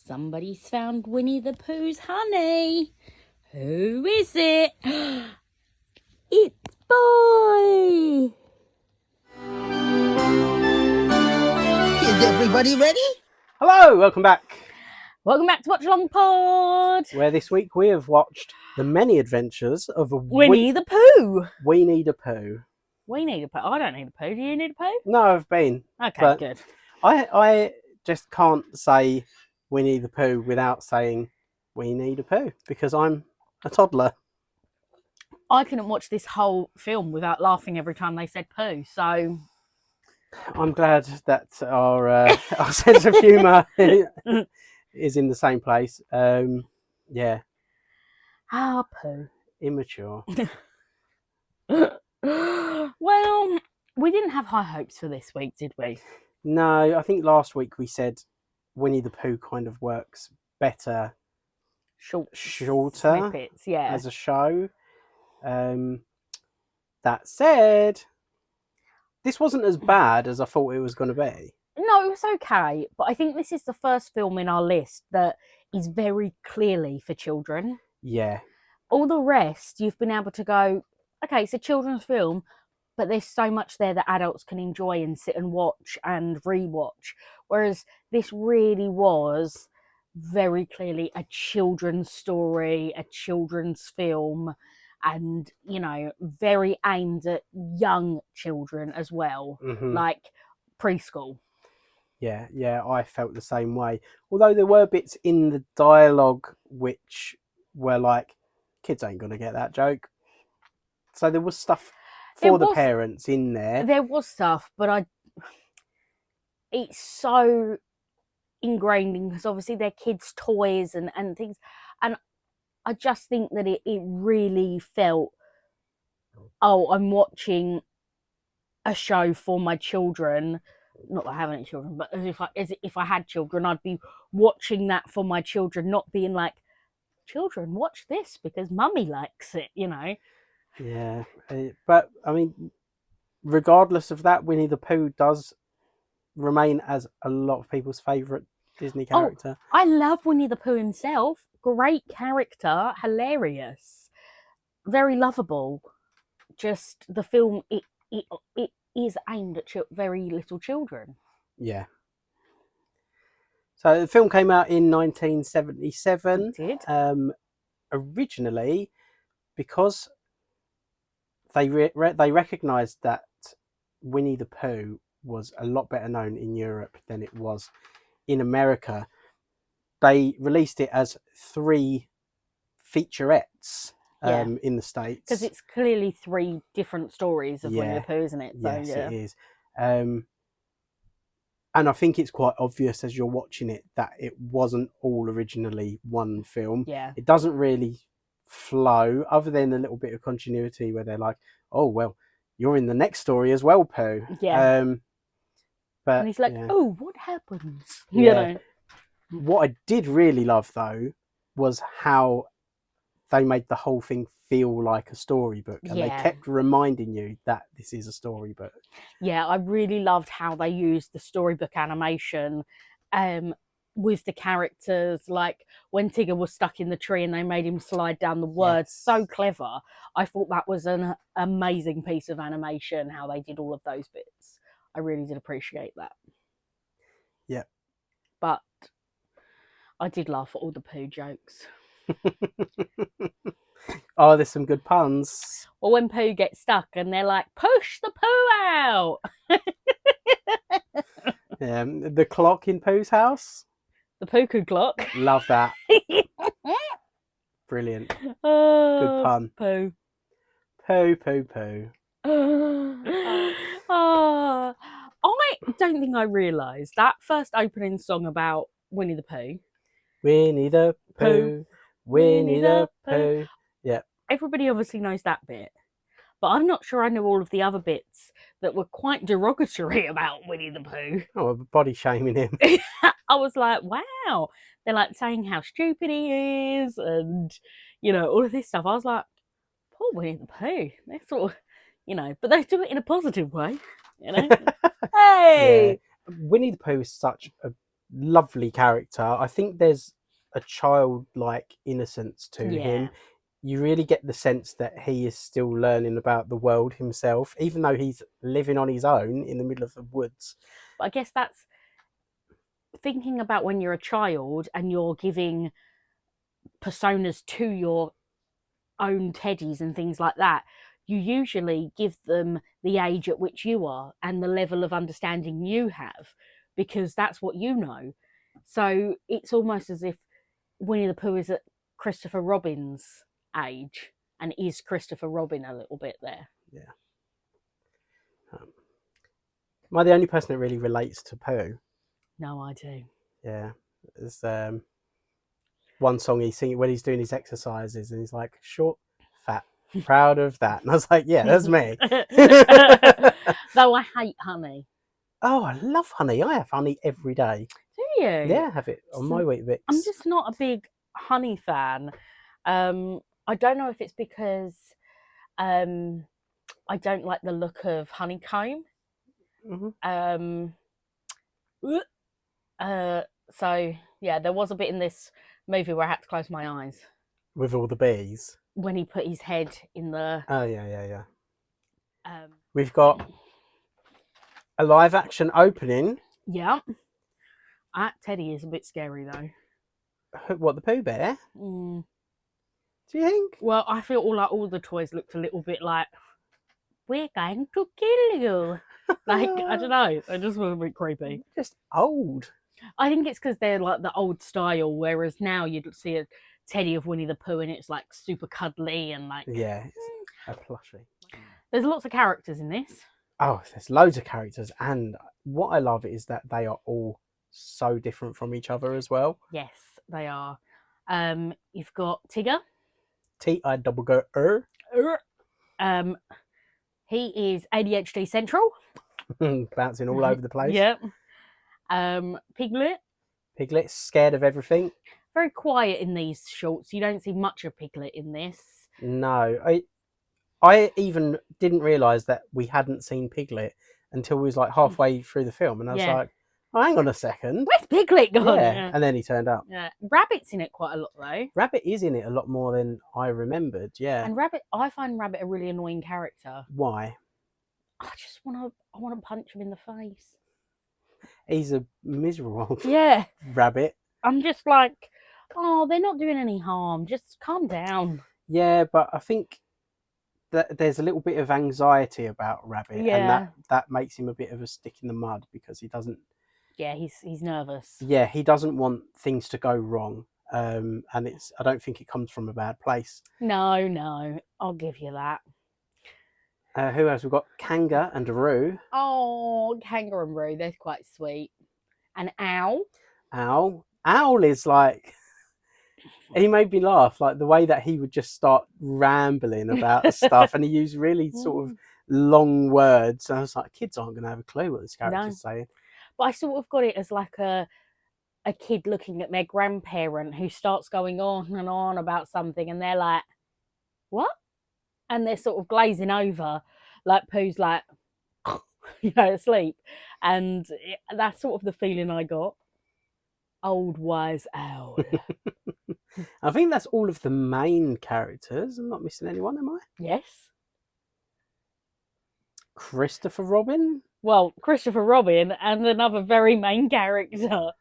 Somebody's found Winnie the Pooh's honey. Who is it? It's Boy! Is everybody ready? Hello, welcome back. Welcome back to Watch Along Pod. Where this week we have watched the many adventures of Winnie the Pooh. We Need a Pooh. We need a Pooh. I don't need a Pooh. Do you need a Pooh? No, I've been. Okay, but good. I just can't say Winnie the Pooh without saying we need a Pooh because I'm a toddler. I couldn't watch this whole film without laughing every time they said Pooh, so... I'm glad that our sense of humour is in the same place. Yeah. Ah, Pooh. Immature. Well, we didn't have high hopes for this week, did we? No, I think last week we said Winnie the Pooh kind of works better shorter snippets, yeah. as a show. That said, this wasn't as bad as I thought it was going to be. No, it was okay, but I think this is the first film in our list that is very clearly for children. Yeah. All the rest, you've been able to go, okay, it's a children's film, but there's so much there that adults can enjoy and sit and watch and rewatch. Whereas this really was very clearly a children's story, a children's film, and, you know, very aimed at young children as well, like preschool. Yeah, I felt the same way. Although there were bits in the dialogue which were like, kids ain't going to get that joke. So there was stuff for the parents in there. There was stuff, but it's so ingrained in, because obviously they're kids' toys and things. And I just think that it really felt, oh, I'm watching a show for my children. Not that I have any children, but as if I had children, I'd be watching that for my children, not being like, children, watch this because mummy likes it, you know. Yeah, but I mean, regardless of that, Winnie the Pooh does remain as a lot of people's favourite Disney character. Oh, I love Winnie the Pooh himself. Great character, hilarious, very lovable. Just the film, it is aimed at very little children. Yeah. So the film came out in 1977. It did. Originally, because they recognised that Winnie the Pooh was a lot better known in Europe than it was in America, they released it as 3 featurettes in the States. Because it's clearly 3 different stories of Winnie the Pooh, isn't it? So, yes, it is. And I think it's quite obvious as you're watching it that it wasn't all originally one film. Yeah. It doesn't really flow, other than a little bit of continuity where they're like, oh, well, you're in the next story as well, Pooh. Yeah. But, and he's like, oh, what happens? Yeah. You know. What I did really love, though, was how they made the whole thing feel like a storybook. And they kept reminding you that this is a storybook. Yeah, I really loved how they used the storybook animation with the characters, like when Tigger was stuck in the tree and they made him slide down the words. So clever. I thought that was an amazing piece of animation, how they did all of those bits. I really did appreciate that. Yeah. But I did laugh at all the Pooh jokes. Oh, there's some good puns. Well, when Pooh gets stuck and they're like, push the Pooh out. The clock in Pooh's house. The Pooh clock. Love that. Brilliant. Good pun. Pooh. Pooh, Pooh, Pooh. I don't think I realised that first opening song about Winnie the Pooh. Winnie the Pooh. Winnie the Pooh. Yeah. Everybody obviously knows that bit. But I'm not sure I know all of the other bits that were quite derogatory about Winnie the Pooh. Oh, body shaming him. I was like, wow. They're like saying how stupid he is and, you know, all of this stuff. I was like, poor Winnie the Pooh. They're sort of, you know, but they do it in a positive way, you know. Hey! Yeah. Winnie the Pooh is such a lovely character. I think there's a childlike innocence to Yeah. him. You really get the sense that he is still learning about the world himself, even though he's living on his own in the middle of the woods. But I guess that's thinking about when you're a child and you're giving personas to your own teddies and things like that. You usually give them the age at which you are and the level of understanding you have, because that's what you know. So it's almost as if Winnie the Pooh is at Christopher Robin's age, and is Christopher Robin a little bit there. Yeah. Am I the only person that really relates to Pooh? No, I do. Yeah. There's one song he's singing when he's doing his exercises, and he's like, short, fat, proud of that. And I was like, yeah, that's me. Though I hate honey. Oh, I love honey. I have honey every day. Do you? Yeah, I have it on my Weet-Bix. I'm just not a big honey fan. I don't know if it's because I don't like the look of honeycomb. Mm-hmm. So yeah, there was a bit in this movie where I had to close my eyes With all the bees. when he put his head in the. Oh, yeah. Um, We've got a live action opening. yeah, Teddy is a bit scary though. What, the Pooh Bear? Mm. Do you think? Well, I feel all the toys looked a little bit like, we're going to kill you. Like, I don't know. They just were a bit creepy. Just old. I think it's because they're like the old style, whereas now you'd see a Teddy of Winnie the Pooh and it's like super cuddly and like. Yeah, it's a plushie. There's lots of characters in this. Oh, there's loads of characters, and what I love is that they are all so different from each other as well. Yes, they are. You've got Tigger. T-I-double-G-R. He is ADHD Central. Bouncing all over the place. Yep. Piglet. Piglet's scared of everything. Very quiet in these shorts. You don't see much of Piglet in this. No, I even didn't realise that we hadn't seen Piglet until we was like halfway through the film, and I was Yeah. like, oh, hang on a second. Where's Piglet gone? Yeah. And then he turned up. Yeah. Rabbit's in it quite a lot though. Rabbit is in it a lot more than I remembered. Yeah. And Rabbit, I find Rabbit a really annoying character. Why? I want to punch him in the face. He's a miserable Yeah. rabbit. I'm just like, oh, they're not doing any harm. Just calm down. Yeah, but I think that there's a little bit of anxiety about Rabbit, Yeah. and that makes him a bit of a stick in the mud because he doesn't. Yeah, he's nervous. Yeah, he doesn't want things to go wrong, and I don't think it comes from a bad place. No, I'll give you that. Who else? We've got Kanga and Roo. Oh, Kangaroo, they're quite sweet. And Owl. Owl is like, he made me laugh, like the way that he would just start rambling about stuff, and he used really sort of long words. And I was like, kids aren't going to have a clue what this character's saying. But I sort of got it as like a kid looking at their grandparent who starts going on and on about something, and they're like, what? And they're sort of glazing over, like Pooh's like, asleep. And that's sort of the feeling I got. Old wise owl. I think that's all of the main characters. I'm not missing anyone, am I? Yes. Christopher Robin? Well, Christopher Robin and another very main character.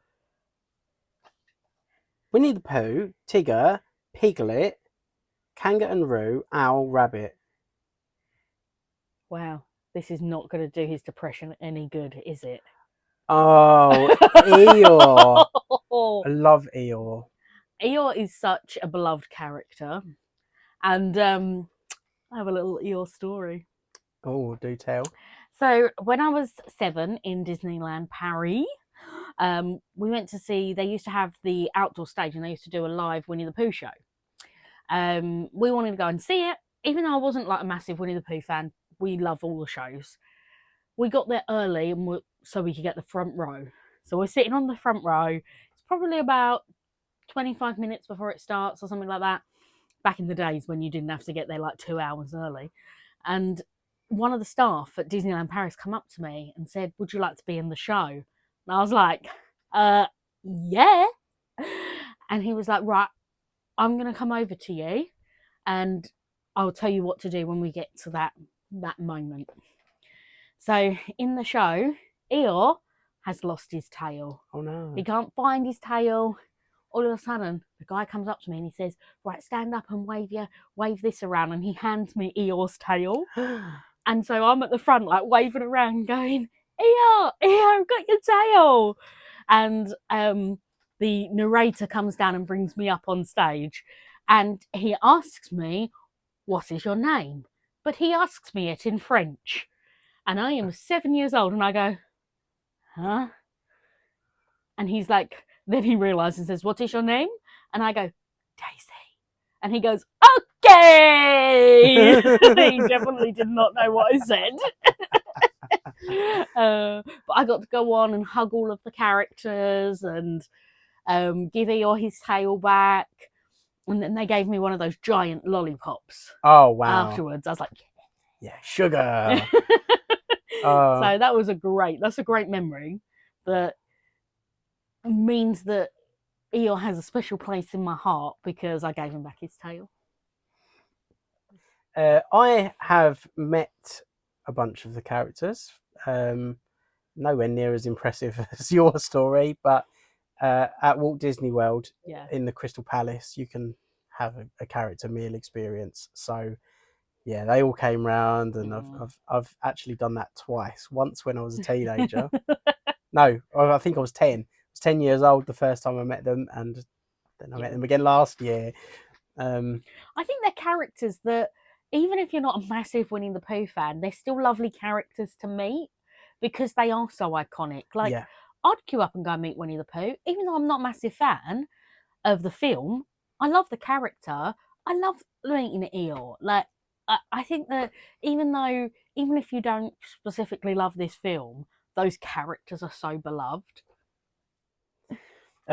Winnie the Pooh, Tigger, Piglet, Kanga and Roo, Owl, Rabbit. Wow, this is not going to do his depression any good, is it? Oh, Eeyore. I love Eeyore. Eeyore is such a beloved character. And I have a little Eeyore story. Oh, do tell. So when I was 7 in Disneyland Paris, we went to see, they used to have the outdoor stage and they used to do a live Winnie the Pooh show. We wanted to go and see it, even though I wasn't like a massive Winnie the Pooh fan. We love all the shows. We got there early and so we could get the front row. So we're sitting on the front row. It's probably about 25 minutes before it starts or something like that. Back in the days when you didn't have to get there like 2 hours early. And one of the staff at Disneyland Paris come up to me and said, would you like to be in the show? And I was like, yeah. And he was like, right, I'm going to come over to you and I'll tell you what to do when we get to that moment. So in the show, Eeyore has lost his tail. Oh no. He can't find his tail. All of a sudden, the guy comes up to me and he says, right, stand up and wave this around. And he hands me Eeyore's tail. And so I'm at the front, like waving around, going, Eeyore, I've got your tail. And the narrator comes down and brings me up on stage. And he asks me, what is your name? But he asks me it in French. And I am 7 years old. And I go, huh? And he's like, then he realizes and says, what is your name? And I go, Daisy. And he goes, okay. He definitely did not know what I said. But I got to go on and hug all of the characters and give Eeyore his tail back. And then they gave me one of those giant lollipops. Oh, wow. Afterwards. I was like, yeah, sugar. So that's a great memory that means that Eeyore has a special place in my heart because I gave him back his tail. I have met a bunch of the characters. Nowhere near as impressive as your story, but at Walt Disney World, in the Crystal Palace, you can have a character meal experience. So yeah, they all came round, and I've actually done that twice. Once when I was a teenager. No, I think I was 10. I was 10 years old the first time I met them, and then I met them again last year. I think they're characters that, even if you're not a massive Winnie the Pooh fan, they're still lovely characters to meet because they are so iconic. Like, I'd queue up and go and meet Winnie the Pooh, even though I'm not a massive fan of the film. I love the character. I love meeting Eeyore. Like, I think that even if you don't specifically love this film, those characters are so beloved.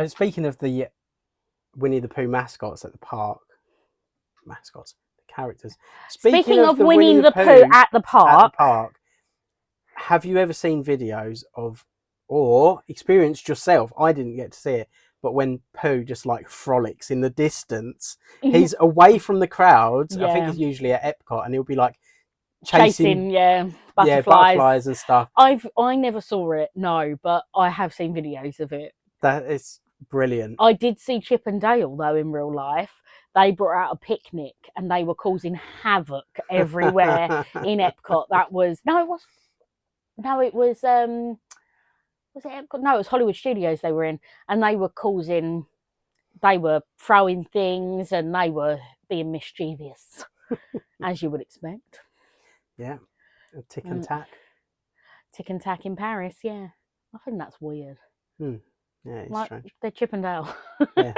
Speaking of the Winnie the Pooh mascots at the park, the characters. Speaking of Winnie the Pooh at the park, have you ever seen videos of or experienced yourself? I didn't get to see it, but when Pooh just like frolics in the distance, he's away from the crowds. I think he's usually at Epcot, and he'll be like chasing butterflies and stuff. I never saw it, no, but I have seen videos of it. That is brilliant. I did see Chip and Dale though in real life. They brought out a picnic and they were causing havoc everywhere in Epcot. Was it Epcot? No, it was Hollywood Studios they were in, and they were throwing things and they were being mischievous, as you would expect. Yeah, tick and tack. Tick and tack in Paris, yeah. I think that's weird. Yeah, it's strange. They're Chip and Dale. Yeah.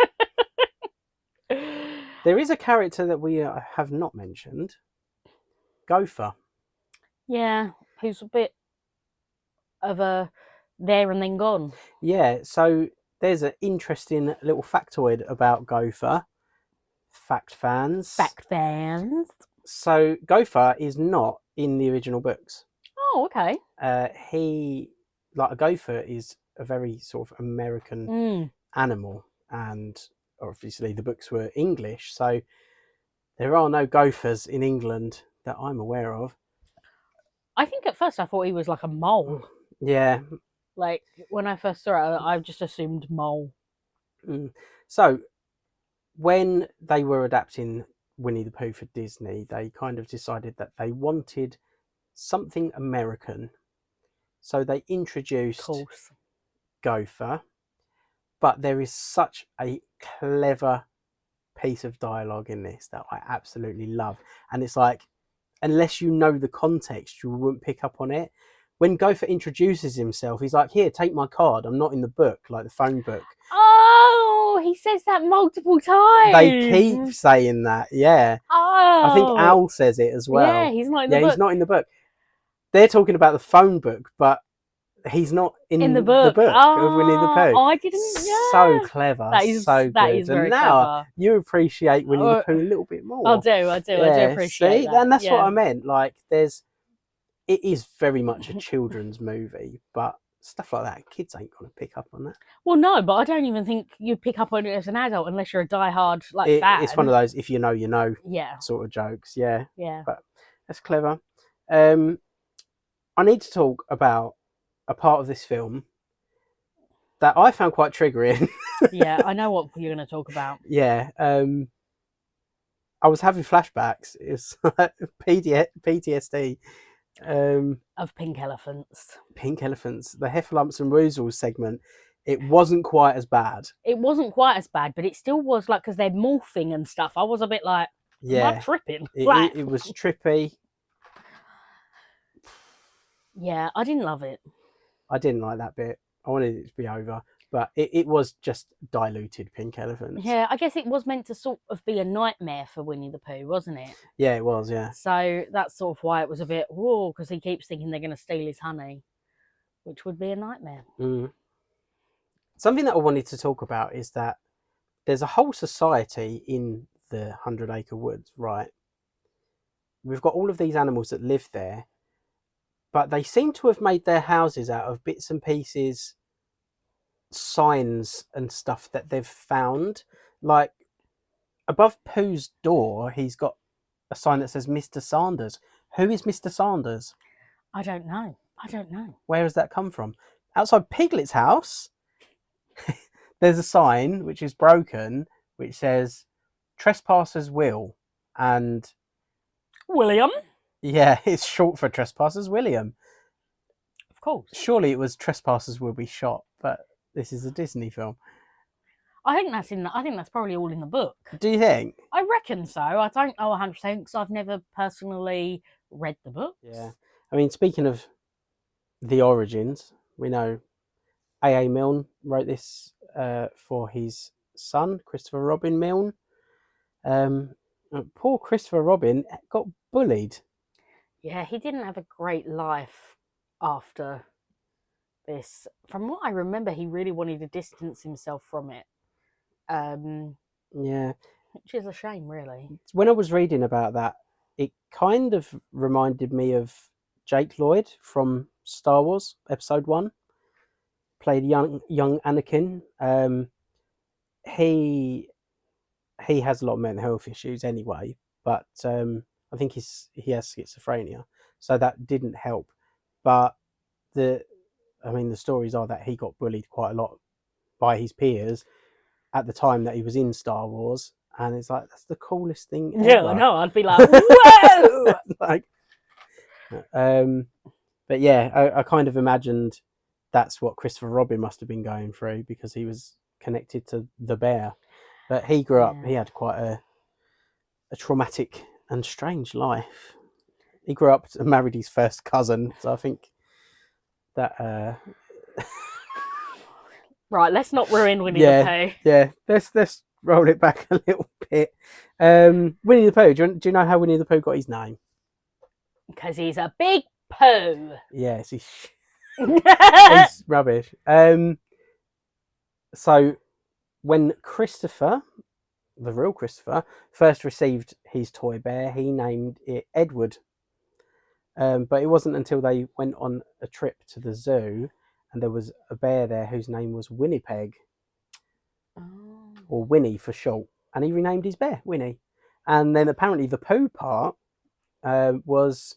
There is a character that we have not mentioned. Gopher. Yeah, who's a bit of a there and then gone. Yeah, so there's an interesting little factoid about Gopher. Fact fans. So Gopher is not in the original books. Oh, okay. A gopher is a very sort of American animal, and obviously the books were English, so there are no gophers in England that I'm aware of. I think at first I thought he was like a mole. Yeah. Like, when I first saw it, I just assumed mole. So, when they were adapting Winnie the Pooh for Disney, they kind of decided that they wanted something American. So they introduced Gopher, but there is such a clever piece of dialogue in this that I absolutely love. And it's like, unless you know the context, you wouldn't pick up on it. When Gopher introduces himself, he's like, here, take my card. I'm not in the book, like the phone book. Oh, he says that multiple times. They keep saying that, yeah. Oh. I think Al says it as well. Yeah, he's not in the book. Yeah, he's not in the book. They're talking about the phone book, but he's not in the book of Winnie the Pooh. I didn't. Yeah. So clever. That is so good. That is very now clever. You appreciate Winnie the Pooh a little bit more. I do appreciate that. And that's what I meant. Like, it is very much a children's movie, but stuff like that. Kids ain't gonna pick up on that. Well, no, but I don't even think you'd pick up on it as an adult unless you're a diehard fan. It's one of those if you know, you know Yeah, sort of jokes. Yeah, yeah. but that's clever. I need to talk about a part of this film that I found quite triggering. Yeah, I know what you're going to talk about. Yeah, I was having flashbacks. It's like PTSD. Of pink elephants. Pink elephants, the Heffalumps and Woozles segment. It wasn't quite as bad. It wasn't quite as bad, but it still was like because they're morphing and stuff. I was a bit like, am I tripping? It was trippy. Yeah, I didn't love it. I didn't like that bit. I wanted it to be over, but it was just diluted pink elephants. Yeah, I guess it was meant to sort of be a nightmare for Winnie the Pooh, wasn't it? Yeah, it was. Yeah. So that's sort of why it was a bit whoa, because he keeps thinking they're going to steal his honey, which would be a nightmare. Mm. Something that I wanted to talk about is that there's a whole society in the 100 Acre Woods, right? We've got all of these animals that live there, but they seem to have made their houses out of bits and pieces, signs and stuff that they've found. Like above Pooh's door, he's got a sign that says Mr. Sanders. Who is Mr. Sanders? I don't know. Where has that come from? Outside Piglet's house, there's a sign which is broken, which says Trespassers Will. And William? yeah, it's short for Trespassers William. Of course. Surely it was Trespassers Will Be Shot, but this is a Disney film. I think that's probably all in the book. Do you think? I reckon so. I don't know 100% because I've never personally read the book. Yeah. I mean, speaking of the origins, we know A.A. Milne wrote this for his son, Christopher Robin Milne. Poor Christopher Robin got bullied. Yeah, he didn't have a great life after this. From what I remember, he really wanted to distance himself from it. Yeah. Which is a shame, really. When I was reading about that, it kind of reminded me of Jake Lloyd from Star Wars Episode 1. Played young Anakin. He has a lot of mental health issues anyway, but I think he has schizophrenia, so that didn't help. But the stories are that he got bullied quite a lot by his peers at the time that he was in Star Wars, and it's like that's the coolest thing ever. Yeah, no, I'd be like, whoa! Like, but yeah, I kind of imagined that's what Christopher Robin must have been going through because he was connected to the bear. But he grew up, he had quite a traumatic and strange life. He grew up and married his first cousin, so I think that... Right, let's not ruin Winnie the Pooh. Yeah, let's roll it back a little bit. Winnie the Pooh, do you know how Winnie the Pooh got his name? Because he's a big poo. Yes, he's rubbish. So when Christopher, the real Christopher, first received his toy bear, he named it Edward. But it wasn't until they went on a trip to the zoo and there was a bear there whose name was Winnipeg, or Winnie for short, and he renamed his bear Winnie. And then apparently the Pooh part was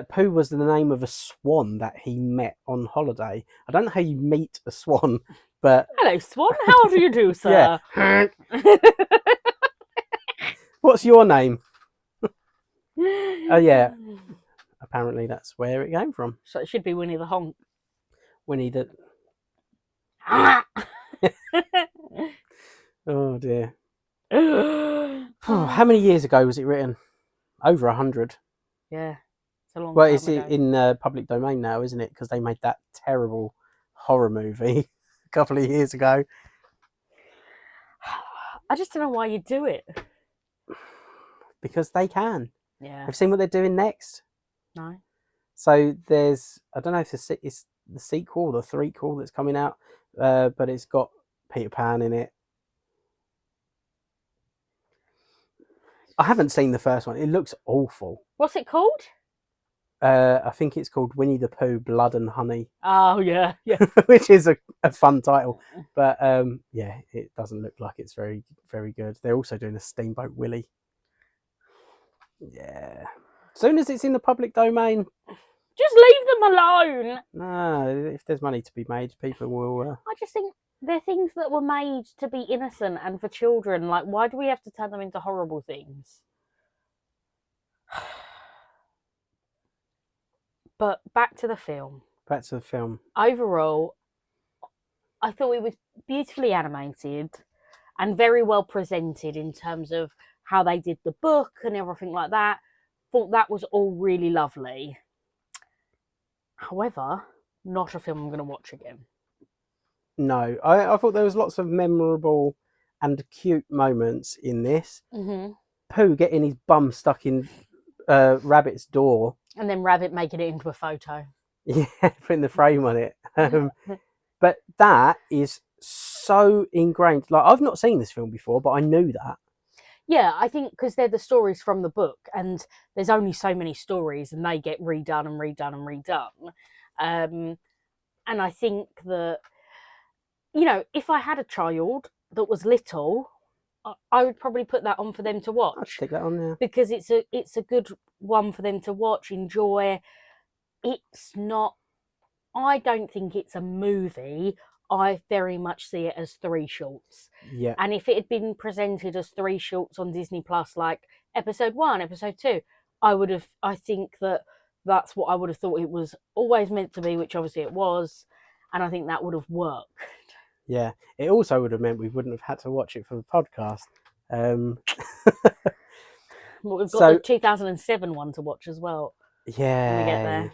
Pooh was the name of a swan that he met on holiday. I don't know how you meet a swan, but hello, swan. How do you do, sir? Yeah. What's your name? Oh yeah. Apparently that's where it came from. So it should be Winnie the Honk. Winnie the... Oh dear. How many years ago was it written? Over 100. Yeah. It's a long Well, time it's ago. in public domain now, isn't it? Because they made that terrible horror movie a couple of years ago. I just don't know why you do it. Because they can. Yeah. I've seen what they're doing next. No. So there's, I don't know if it's the sequel, the threequel that's coming out, but it's got Peter Pan in it. I haven't seen the first one. It looks awful. What's it called? I think it's called Winnie the Pooh, Blood and Honey, Oh yeah, yeah. which is a fun title. But yeah, it doesn't look like it's very, very good. They're also doing a Steamboat Willie. Yeah. As soon as it's in the public domain, Just leave them alone. no, if there's money to be made, people will. I just think they're things that were made to be innocent and for children. Like, why do we have to turn them into horrible things? But back to the film. Back to the film. Overall, I thought it was beautifully animated and very well presented in terms of how they did the book and everything like that. Thought that was all really lovely. However, not a film I'm going to watch again. No, I thought there was lots of memorable and cute moments in this. Mm-hmm. Pooh getting his bum stuck in Rabbit's door. And then Rabbit making it into a photo. Yeah, putting the frame on it. But that is so ingrained. Like, I've not seen this film before, but I knew that. Yeah, I think because they're the stories from the book, and there's only so many stories, and they get redone and redone and redone. And I think that, you know, if I had a child that was little, I would probably put that on for them to watch. I'd stick that on there. Because it's a good one for them to watch, enjoy. It's not, I don't think it's a movie. I very much see it as 3 shorts. Yeah. And if it had been presented as 3 shorts on Disney Plus, like episode 1, episode 2, I think that's what I would have thought it was always meant to be, which obviously it was. And I think that would have worked. Yeah. It also would have meant we wouldn't have had to watch it for the podcast. Well, we've got the 2007 one to watch as well. Yeah. When we get there.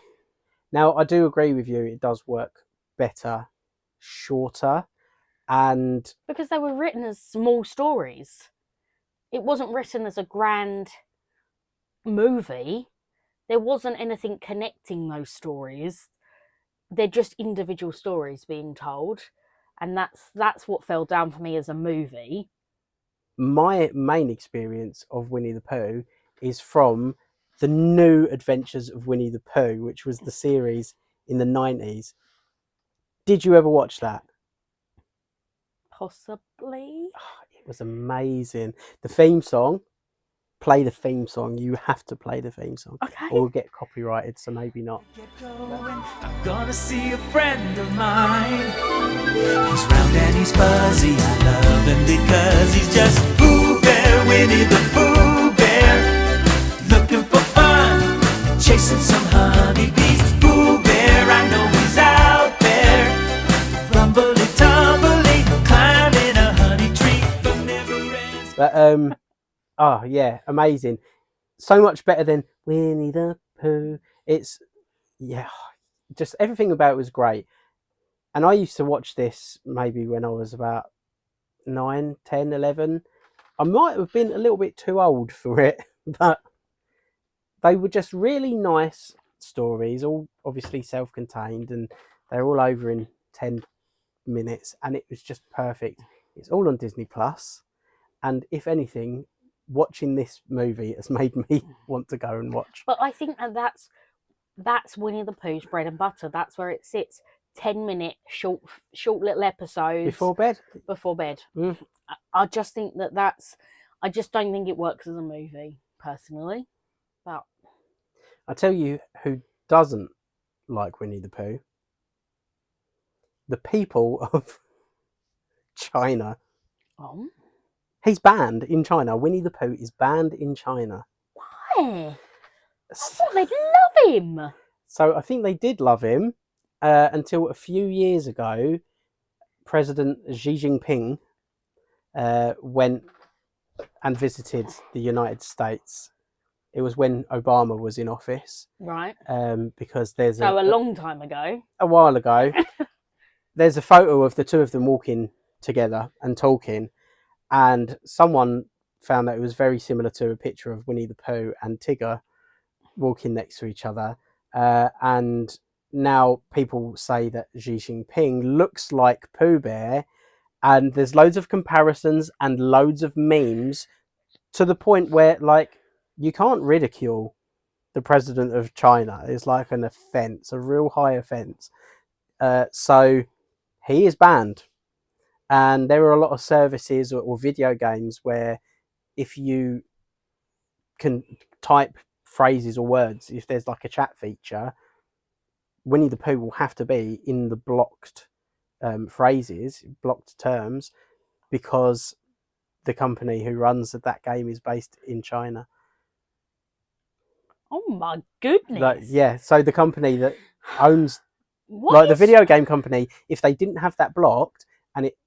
Now, I do agree with you. It does work better, shorter, and because they were written as small stories. It wasn't written as a grand movie. There wasn't anything connecting those stories. They're just individual stories being told, and that's what fell down for me as a movie. My main experience of Winnie the Pooh is from the New Adventures of Winnie the Pooh, which was the series in the 90s. Did you ever watch that? Possibly. It was amazing. The theme song, play the theme song. You have to play the theme song. Okay. Or we'll get copyrighted, so maybe not. I'm gonna see a friend of mine. He's round and he's fuzzy. I love him because he's just Pooh Bear, Winnie the Pooh Bear. Looking for fun, chasing some honeybees. Pooh Bear, I know he's out there. Rumbly tumbly, climbing a honey tree from never ends. But oh yeah, amazing. So much better than Winnie the Pooh. It's, yeah, just everything about it was great. And I used to watch this maybe when I was about 9, 10, 11. I might have been a little bit too old for it, but they were just really nice stories, all obviously self-contained, and they're all over in 10 minutes, and it was just perfect. It's all on Disney Plus, and if anything, watching this movie has made me want to go and watch. But I think that's Winnie the Pooh's bread and butter. That's where it sits. 10-minute short little episodes Before bed. Mm. I just think I just don't think it works as a movie personally. But I tell you who doesn't like Winnie the Pooh. The people of China. oh, He's banned in China. Winnie the Pooh is banned in China. why? I thought they'd love him. So I think they did love him until a few years ago. President Xi Jinping went and visited the United States. It was when Obama was in office. Right. Because there's So a long time ago. A while ago. There's a photo of the two of them walking together and talking, and someone found that it was very similar to a picture of Winnie the Pooh and Tigger walking next to each other. And now people say that Xi Jinping looks like Pooh Bear, and there's loads of comparisons and loads of memes to the point where, like, you can't ridicule the president of China is like an offence, a real high offence. So he is banned. And there are a lot of services or video games where if you can type phrases or words, if there's like a chat feature, Winnie the Pooh will have to be in the blocked phrases, blocked terms, because the company who runs that game is based in China. Oh my goodness. Like, yeah, so the company that owns What the video game company, if they didn't have that blocked and it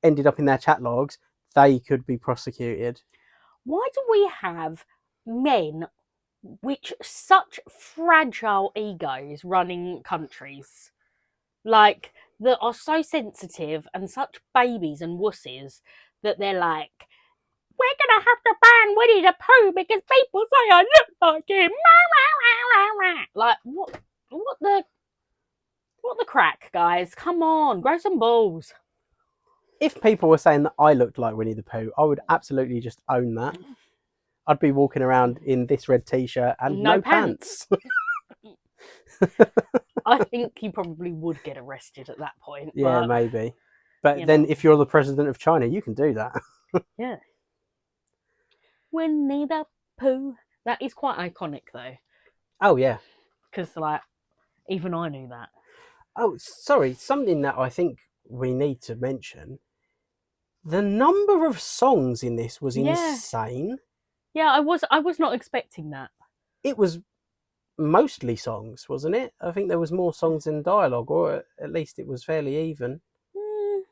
ended up in their chat logs, they could be prosecuted. Why do we have men which such fragile egos running countries, like, that are so sensitive and such babies and wussies that they're like, we're gonna have to ban Winnie the Pooh because people say I look like him. Like, what the crack, guys? Come on, grow some balls. If people were saying that I looked like Winnie the Pooh, I would absolutely just own that. I'd be walking around in this red t-shirt and no pants. I think you probably would get arrested at that point. Yeah, but, maybe. But you then know. if you're the president of China, you can do that. Yeah. Winnie the Pooh. That is quite iconic, though. Oh, yeah. Because, like, even I knew that. Oh, sorry. Something that I think we need to mention. The number of songs in this was insane. Yeah, I was not expecting that. It was mostly songs, wasn't it? I think there was more songs than dialogue, or at least it was fairly even. I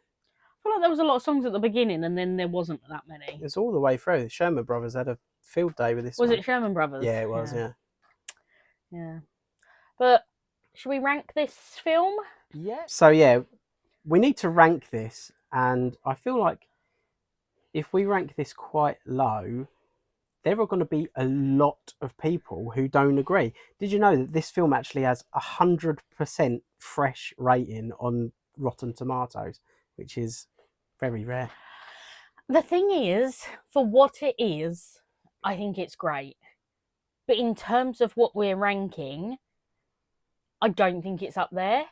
feel like there was a lot of songs at the beginning, and then there wasn't that many. It's all the way through. The Sherman Brothers had a field day with this. Was one. it Sherman Brothers? Yeah, it was. Yeah. But should we rank this film? Yeah. So yeah, we need to rank this, and I feel like if we rank this quite low, there are going to be a lot of people who don't agree. Did you know that this film actually has 100% fresh rating on Rotten Tomatoes, which is very rare? The thing is, for what it is, I think it's great. But in terms of what we're ranking, I don't think it's up there.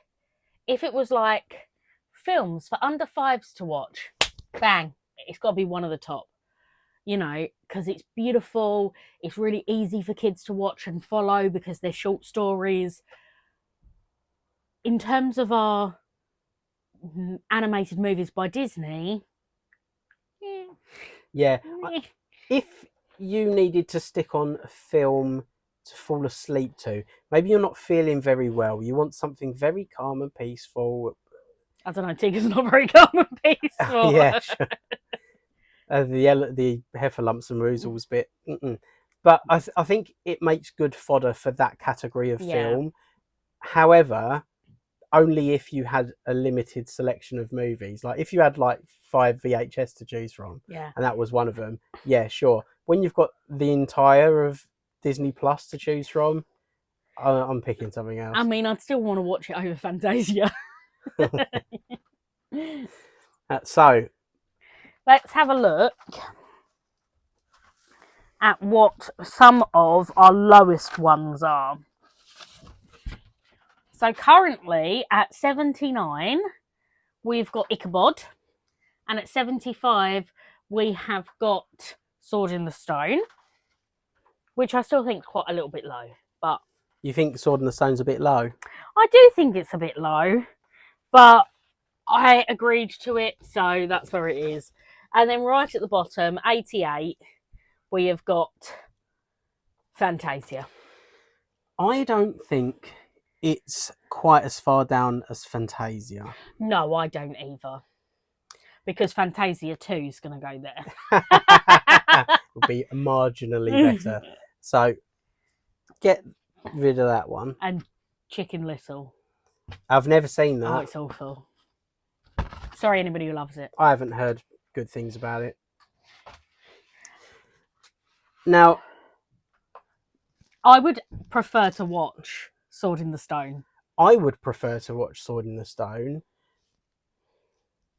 If it was like films for under fives to watch, bang, it's got to be one of the top. You know, because it's beautiful. It's really easy for kids to watch and follow because they're short stories. In terms of our animated movies by Disney, yeah. If you needed to stick on a film to fall asleep to, maybe you're not feeling very well, you want something very calm and peaceful. I don't know, Tigger's not very calm and peaceful. Yeah, sure. The Heffalumps and Woozles bit. But I think it makes good fodder for that category of film. However, only if you had a limited selection of movies. Like if you had like 5 VHS to choose from, and that was one of them, yeah, sure. When you've got the entire of Disney Plus to choose from, I'm picking something else. I mean, I'd still want to watch it over Fantasia. So let's have a look at what some of our lowest ones are. So currently at 79, we've got Ichabod. And at 75, we have got Sword in the Stone, which I still think is quite a little bit low. But you think Sword in the Stone's a bit low? I do think it's a bit low, but I agreed to it, so that's where it is. And then right at the bottom, 88, we have got Fantasia. I don't think it's quite as far down as Fantasia. No, I don't either. Because Fantasia 2 is going to go there. It'll be marginally better. So get rid of that one. And Chicken Little. I've never seen that. Oh, it's awful. Sorry, anybody who loves it. I haven't heard good things about it. Now, I would prefer to watch Sword in the Stone. I would prefer to watch Sword in the Stone.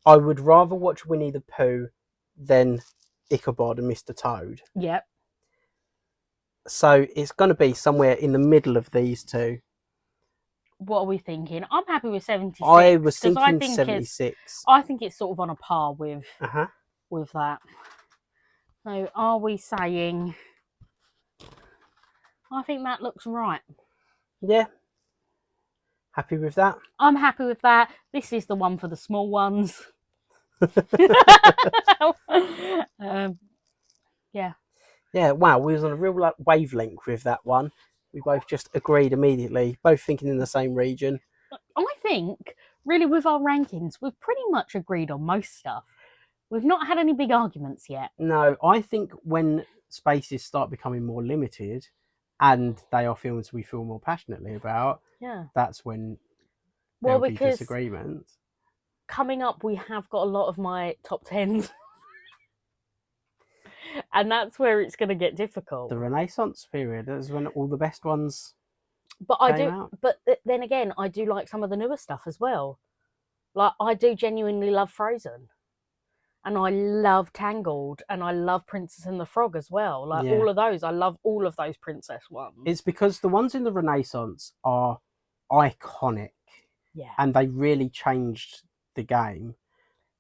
I would rather watch Winnie the Pooh than Ichabod and Mr. Toad. Yep. So it's going to be somewhere in the middle of these two. What are we thinking? I'm happy with 76. I was 'cause thinking think 76. I think it's sort of on a par with Uh-huh. that. So are we saying? I think that looks right. Yeah. Happy with that? I'm happy with that. This is the one for the small ones. Yeah. Yeah, wow, we was on a real wavelength with that one. We both just agreed immediately, both thinking in the same region. I think, really, with our rankings, we've pretty much agreed on most stuff. We've not had any big arguments yet. No, I think when spaces start becoming more limited and they are films we feel more passionately about, Yeah. that's when Well, there'll be because disagreements. coming up, we have got a lot of my top 10s. And that's where it's going to get difficult. The Renaissance period is when all the best ones But I came do. out. But then again, I do like some of the newer stuff as well. Like I do genuinely love Frozen, and I love Tangled, and I love Princess and the Frog as well. Like Yeah. all of those, I love all of those princess ones. It's because the ones in the Renaissance are iconic. Yeah. And they really changed the game.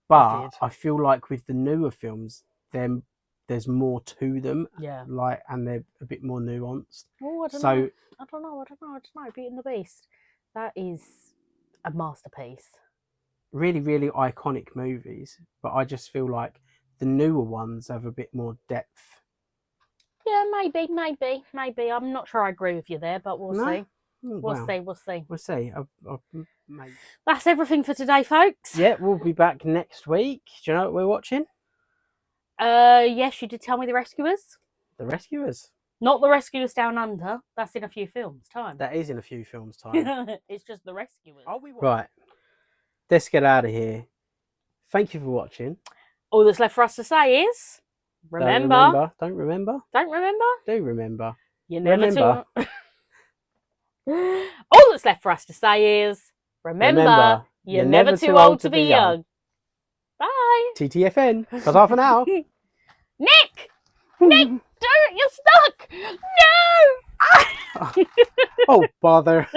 But did. I feel like with the newer films, there's more to them. Yeah. Like, and they're a bit more nuanced. Oh, I don't So know. I don't know. Beauty and the Beast. That is a masterpiece. really, really iconic movies. But I just feel like the newer ones have a bit more depth. Yeah, maybe. I'm not sure I agree with you there, but we'll No? see. Oh, We'll wow. see. We'll see. We'll see. Maybe. That's everything for today, folks. Yeah, we'll be back next week. Do you know what we're watching? Yes, you did tell me The Rescuers. The Rescuers. Not The Rescuers Down Under. That's in a few films' time. That is in a few films' time. It's just The Rescuers. Right. Let's get out of here. Thank you for watching. All that's left for us to say is, remember. Don't remember. Don't remember. Do remember. You're never Remember. too. All that's left for us to say is, remember, you're never too old to be young. Bye. TTFN. Ta-ta for now. Nick! Nick, you're stuck! No! Oh, bother.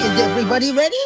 Is everybody ready?